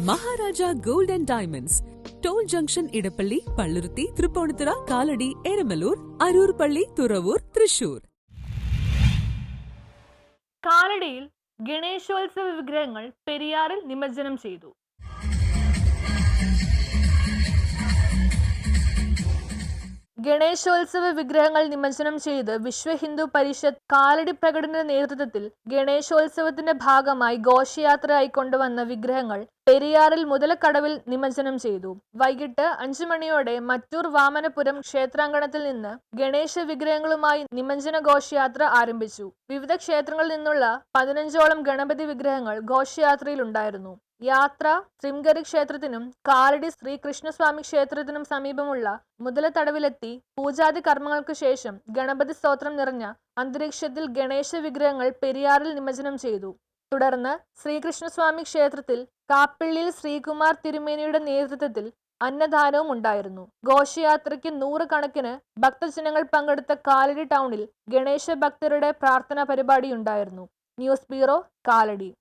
Maharaja gold and diamonds, toll junction, Edappally, Palluruthy, Tripunithura, Kalady, Eramalloor, Aroor പള്ളി, തുറവൂർ, തൃശൂർ. കാലടിയിൽ ഗണേശോത്സവ വിഗ്രഹങ്ങൾ പെരിയാറിൽ നിമജ്ജനം ചെയ്തു. ഗണേശോത്സവ വിഗ്രഹങ്ങൾ നിമജ്ജനം ചെയ്ത് വിശ്വ ഹിന്ദു പരിഷത്ത് കാലടി പ്രകടന നേതൃത്വത്തിൽ ഗണേശോത്സവത്തിന്റെ ഭാഗമായി ഘോഷയാത്രയായി കൊണ്ടുവന്ന വിഗ്രഹങ്ങൾ പെരിയാറിൽ മുതലക്കടവിൽ നിമജ്ജനം ചെയ്തു. വൈകിട്ട് 5 മണിയോടെ മറ്റൂർ വാമനപുരം ക്ഷേത്രാങ്കണത്തിൽ നിന്ന് ഗണേശ വിഗ്രഹങ്ങളുമായി നിമജ്ജന ഘോഷയാത്ര ആരംഭിച്ചു. വിവിധ ക്ഷേത്രങ്ങളിൽ നിന്നുള്ള 15ഓളം ഗണപതി വിഗ്രഹങ്ങൾ ഘോഷയാത്രയിലുണ്ടായിരുന്നു. യാത്ര ശൃംഗരി ക്ഷേത്രത്തിനും കാലടി ശ്രീകൃഷ്ണസ്വാമി ക്ഷേത്രത്തിനും സമീപമുള്ള മുതലത്തടവിലെത്തി പൂജാതി കർമ്മങ്ങൾക്കു ശേഷം ഗണപതി സ്തോത്രം നിറഞ്ഞ അന്തരീക്ഷത്തിൽ ഗണേശ വിഗ്രഹങ്ങൾ പെരിയാറിൽ നിമജ്ജനം ചെയ്തു. തുടർന്ന് ശ്രീകൃഷ്ണസ്വാമി ക്ഷേത്രത്തിൽ കാപ്പിള്ളിയിൽ ശ്രീകുമാർ തിരുമേനിയുടെ നേതൃത്വത്തിൽ അന്നദാനവും ഉണ്ടായിരുന്നു. ഘോഷയാത്രയ്ക്ക് 100 കണക്കിന് ഭക്തജനങ്ങൾ പങ്കെടുത്ത കാലടി ടൗണിൽ ഗണേശ ഭക്തരുടെ പ്രാർത്ഥനാ പരിപാടിയുണ്ടായിരുന്നു. News bureau, Kalady.